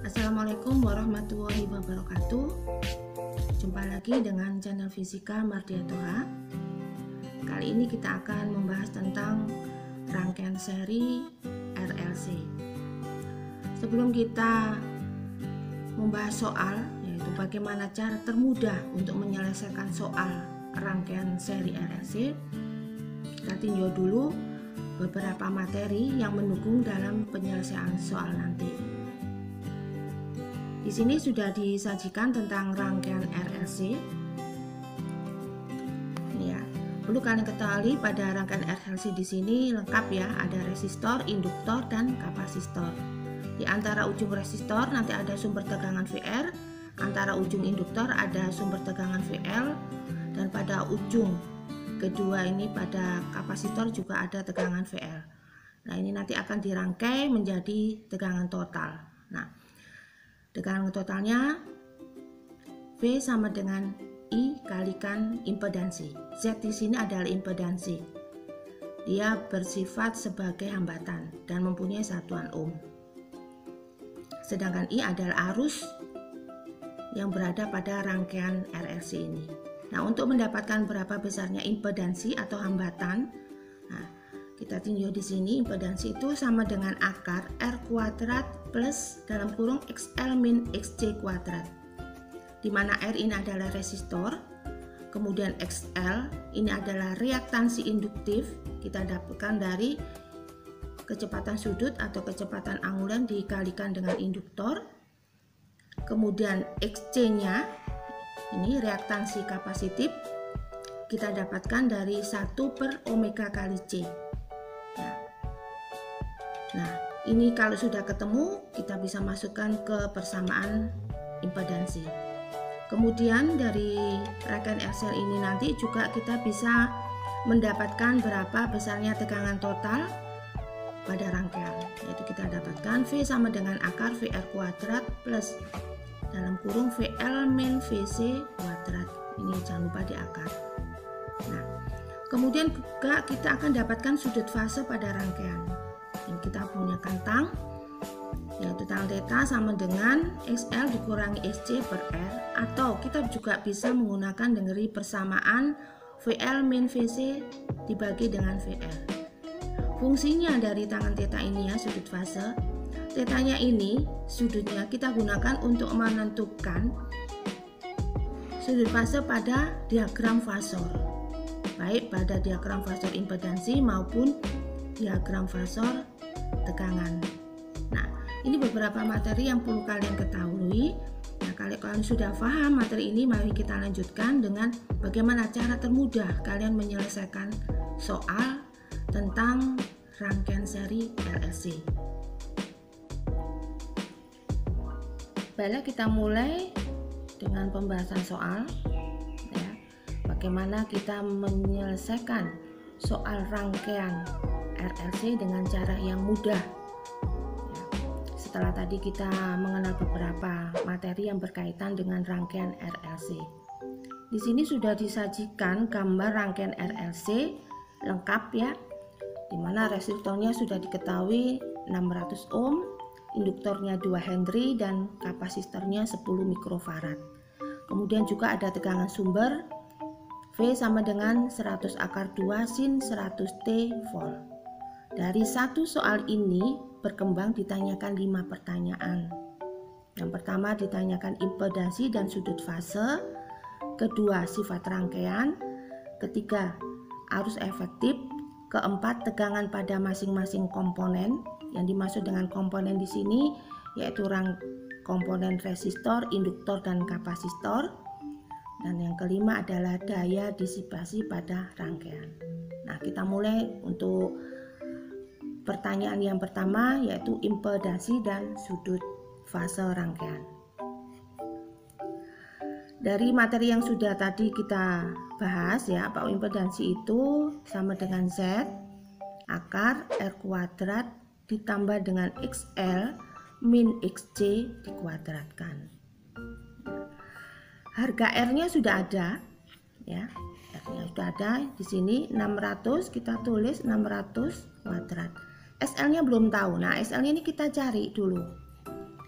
Assalamualaikum warahmatullahi wabarakatuh. Jumpa lagi dengan channel Fisika Mardiatoha. Kali ini kita akan membahas tentang rangkaian seri RLC. Sebelum kita membahas soal, yaitu bagaimana cara termudah untuk menyelesaikan soal rangkaian seri RLC, kita tinjau dulu beberapa materi yang mendukung dalam penyelesaian soal nanti. Di sini sudah disajikan tentang rangkaian RLC. Ya, perlu kalian ketahui pada rangkaian RLC di sini lengkap ya, ada resistor, induktor, dan kapasitor. Di antara ujung resistor nanti ada sumber tegangan VR, antara ujung induktor ada sumber tegangan VL, dan pada ujung kedua ini pada kapasitor juga ada tegangan VL. Nah, ini nanti akan dirangkai menjadi tegangan total. Nah, tegangan totalnya V sama dengan I kalikan impedansi. Z di sini adalah impedansi. Dia bersifat sebagai hambatan dan mempunyai satuan ohm. Sedangkan I adalah arus yang berada pada rangkaian RLC ini. Nah, untuk mendapatkan berapa besarnya impedansi atau hambatan, nah, kita tinjau di sini impedansi itu sama dengan akar R kuadrat plus dalam kurung XL min XC kuadrat, di mana R ini adalah resistor, kemudian XL ini adalah reaktansi induktif, kita dapatkan dari kecepatan sudut atau kecepatan angular dikalikan dengan induktor, kemudian XC nya ini reaktansi kapasitif, kita dapatkan dari 1 per omega kali C. Nah, ini kalau sudah ketemu, kita bisa masukkan ke persamaan impedansi. Kemudian dari rangkaian RLC ini nanti juga kita bisa mendapatkan berapa besarnya tegangan total pada rangkaian. Yaitu kita dapatkan V sama dengan akar VR kuadrat plus dalam kurung VL min VC kuadrat. Ini jangan lupa di akar. Nah, kemudian juga kita akan dapatkan sudut fase pada rangkaian. Yang kita punya tang, yaitu tang theta sama dengan XL dikurangi SC per R, atau kita juga bisa menggunakan dari persamaan VL min VC dibagi dengan VL. Fungsinya dari tangan theta ini ya, sudut fase, tetanya ini sudutnya kita gunakan untuk menentukan sudut fase pada diagram fasor, baik pada diagram fasor impedansi maupun diagram fasor tegangan. Nah, ini beberapa materi yang perlu kalian ketahui. Nah, kalau kalian sudah paham materi ini, mari kita lanjutkan dengan bagaimana cara termudah kalian menyelesaikan soal tentang rangkaian seri RLC. Baiklah, kita mulai dengan pembahasan soal. Ya, bagaimana kita menyelesaikan soal rangkaian RLC dengan cara yang mudah. Ya, setelah tadi kita mengenal beberapa materi yang berkaitan dengan rangkaian RLC. Di sini sudah disajikan gambar rangkaian RLC lengkap ya, di mana resistornya sudah diketahui 600 ohm, induktornya 2 Henry dan kapasitornya 10 mikrofarad. Kemudian juga ada tegangan sumber V sama dengan 100 akar 2 sin 100 T volt. Dari satu soal ini berkembang ditanyakan 5 pertanyaan. Yang pertama ditanyakan impedansi dan sudut fase, kedua sifat rangkaian, ketiga arus efektif, keempat tegangan pada masing-masing komponen. Yang dimaksud dengan komponen di sini yaitu komponen resistor, induktor, dan kapasitor. Dan yang kelima adalah daya disipasi pada rangkaian. Nah, kita mulai untuk pertanyaan yang pertama, yaitu impedansi dan sudut fase rangkaian. Dari materi yang sudah tadi kita bahas ya, bahwa impedansi itu sama dengan Z akar R kuadrat ditambah dengan XL min XC dikuadratkan. Harga R-nya sudah ada ya. R-nya sudah ada di sini 600, kita tulis 600 kuadrat. SL-nya belum tahu. Nah, SL-nya ini kita cari dulu.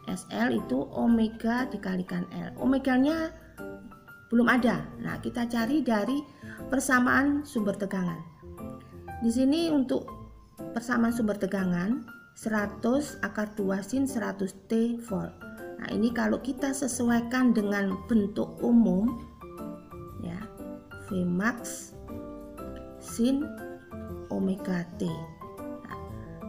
SL itu omega dikalikan L. Omeganya belum ada. Nah, kita cari dari persamaan sumber tegangan. Di sini untuk persamaan sumber tegangan 100 akar 2 sin 100 T volt. Nah, ini kalau kita sesuaikan dengan bentuk umum ya, Vmax sin omega T. Nah,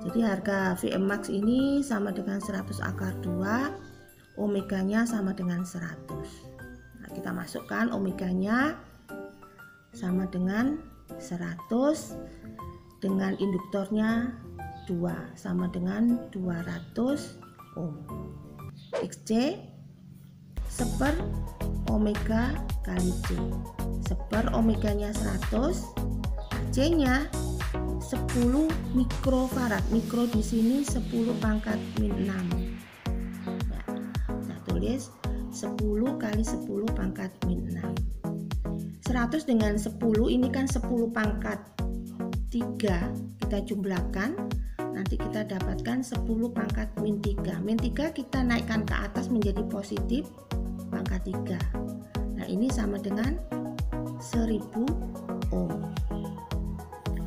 jadi harga Vmax ini sama dengan 100 akar 2, omeganya sama dengan 100. Nah, kita masukkan omeganya sama dengan 100 dengan induktornya 2 sama dengan 200 ohm. XC seper omega kali C. Seper omeganya 100, C nya 10 mikrofarad. Mikro di sini 10 pangkat min 6. Ya, kita tulis 10 kali 10 pangkat min 6. 100 dengan 10 ini kan 10 pangkat 3, kita jumlahkan, nanti kita dapatkan 10 pangkat min 3. Min 3 kita naikkan ke atas menjadi positif pangkat 3. Nah, ini sama dengan 1000 ohm.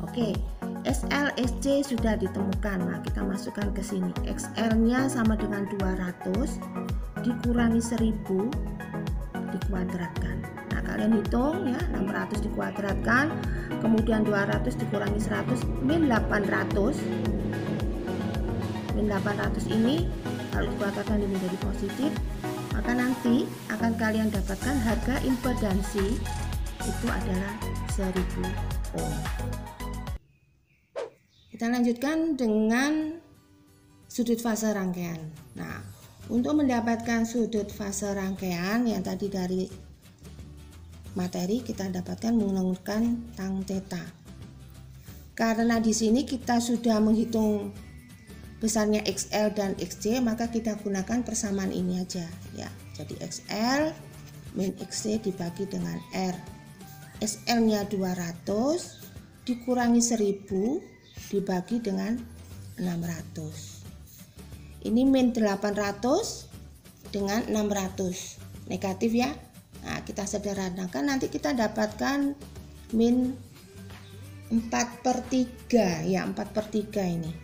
Oke, SL, SC sudah ditemukan. Nah, kita masukkan ke sini. XL nya sama dengan 200 dikurangi 1000 dikuadratkan. Nah, kalian hitung ya, 600 dikuadratkan, kemudian 200 dikurangi 100, min 800. Min 800 ini kalau dikuadratkan menjadi positif, maka nanti akan kalian dapatkan harga impedansi itu adalah 1000 ohm. Kita lanjutkan dengan sudut fase rangkaian. Nah, untuk mendapatkan sudut fase rangkaian yang tadi dari materi kita dapatkan menggunakan tang theta. Karena di sini kita sudah menghitung besarnya XL dan XC, maka kita gunakan persamaan ini aja ya. Jadi XL min XC dibagi dengan R. SL-nya 200 dikurangi 1000 dibagi dengan 600. Ini min 800 dengan 600. Negatif ya. Nah, kita sederhanakan, nanti kita dapatkan min 4/3 ya, 4/3 ini.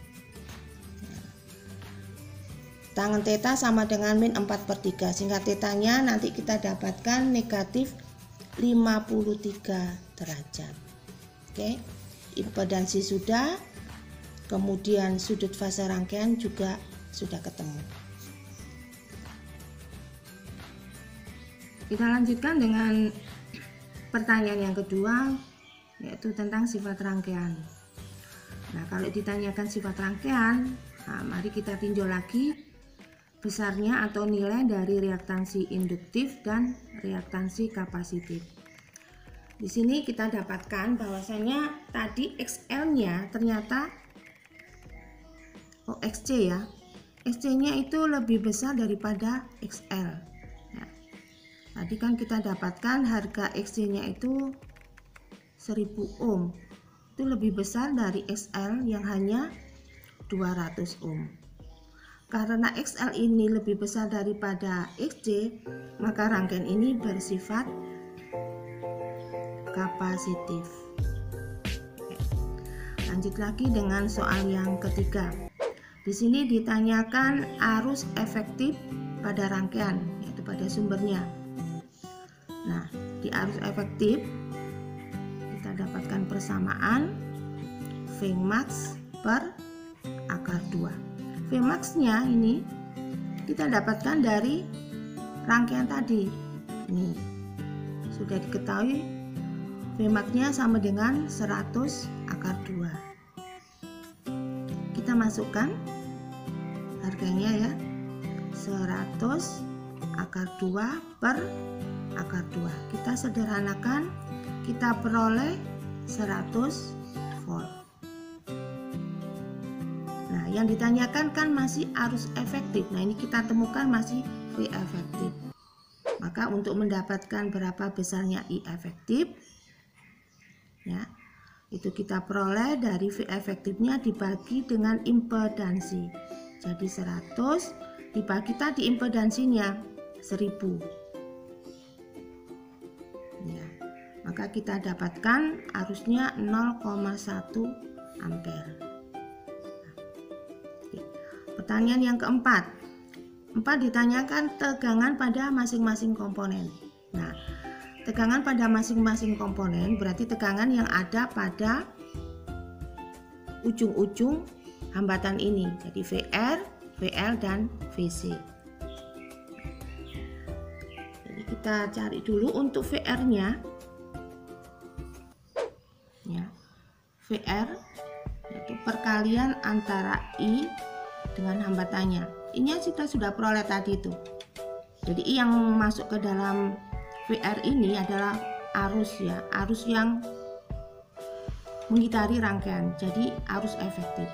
Tangan theta sama dengan min 4/3, sehingga tetanya nanti kita dapatkan negatif 53 derajat. Oke, impedansi sudah, kemudian sudut fase rangkaian juga sudah ketemu. Kita lanjutkan dengan pertanyaan yang kedua, yaitu tentang sifat rangkaian. Nah, kalau ditanyakan sifat rangkaian, nah, mari kita tinjau lagi besarnya atau nilai dari reaktansi induktif dan reaktansi kapasitif. Di sini kita dapatkan bahwasanya tadi XL-nya ternyata XC ya. XC-nya itu lebih besar daripada XL. Tadi kan kita dapatkan harga XC-nya itu 1000 ohm. Itu lebih besar dari XL yang hanya 200 ohm. Karena XL ini lebih besar daripada XC, maka rangkaian ini bersifat kapasitif. Lanjut lagi dengan soal yang ketiga. Di sini ditanyakan arus efektif pada rangkaian, yaitu pada sumbernya. Nah, di arus efektif kita dapatkan persamaan Vmax per akar 2. Vmax-nya ini kita dapatkan dari rangkaian tadi. Ini sudah diketahui Vmax-nya sama dengan 100 akar 2. Kita masukkan harganya ya, 100 akar 2 per akar 2. Kita sederhanakan, kita peroleh 100 volt. Nah, yang ditanyakan kan masih arus efektif. Nah, ini kita temukan masih V efektif. Maka untuk mendapatkan berapa besarnya I efektif, ya, itu kita peroleh dari V efektifnya dibagi dengan impedansi. Jadi 100 Kita di impedansinya 1000. Ya, maka kita dapatkan arusnya 0,1 ampere. Pertanyaan yang keempat. 4 ditanyakan tegangan pada masing-masing komponen. Nah, tegangan pada masing-masing komponen berarti tegangan yang ada pada ujung-ujung hambatan ini. Jadi VR, VL, dan VC. Jadi kita cari dulu untuk VR-nya. Ya, VR yaitu perkalian antara I dengan hambatannya. Ini kita sudah peroleh tadi itu. Jadi I yang masuk ke dalam VR ini adalah arus ya, arus yang mengitari rangkaian. Jadi arus efektif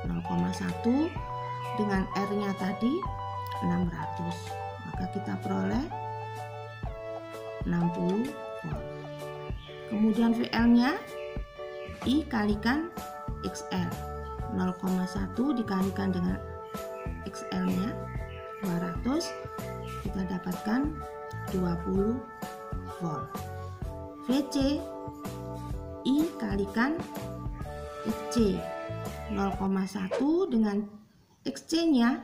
0,1 dengan R-nya tadi 600. Maka kita peroleh 60 volt. Kemudian VL-nya I kalikan XL. 0,1 dikalikan dengan XL-nya 200, kita dapatkan 20 volt. VC I kalikan XC, 0,1 dengan XC-nya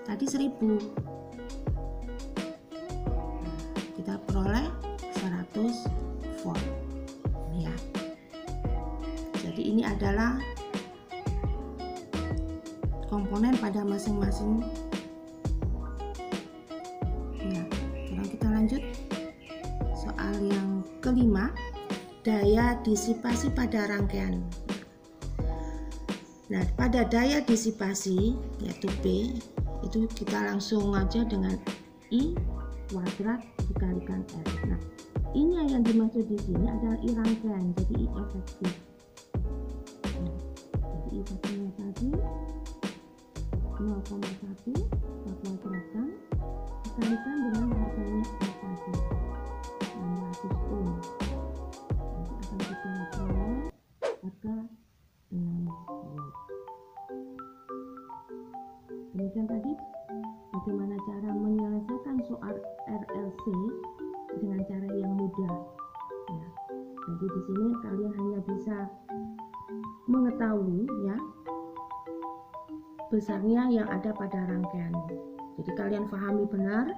tadi 1000, kita peroleh 100 volt ya. Jadi ini adalah komponen pada masing-masing. Ya, sekarang kita lanjut soal yang kelima, daya disipasi pada rangkaian. Nah, pada daya disipasi yaitu P itu kita langsung aja dengan I kuadrat dikalikan R. Nah, I-nya yang dimaksud di sini adalah I rangkaian, jadi I efektif. Nah, jadi I efektifnya tadi 0,1 kita kuadratkan dikalikan dengan harganya R tadi 600 ohm. Nanti akan kita peroleh harga 6 volt. Kemudian tadi bagaimana cara menyelesaikan soal RLC dengan cara yang mudah ya. Jadi di sini kalian hanya bisa mengetahui ya besarnya yang ada pada rangkaian. Jadi kalian pahami benar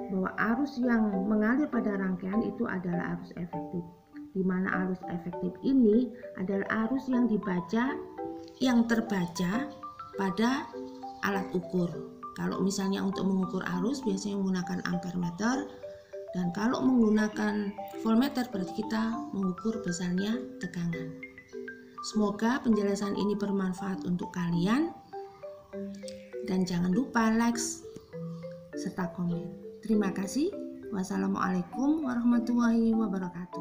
bahwa arus yang mengalir pada rangkaian itu adalah arus efektif. Di mana arus efektif ini adalah arus yang terbaca pada alat ukur. Kalau misalnya untuk mengukur arus biasanya menggunakan ampere meter, dan kalau menggunakan voltmeter berarti kita mengukur besarnya tegangan. Semoga penjelasan ini bermanfaat untuk kalian. Dan jangan lupa like serta komen. Terima kasih. Wassalamualaikum warahmatullahi wabarakatuh.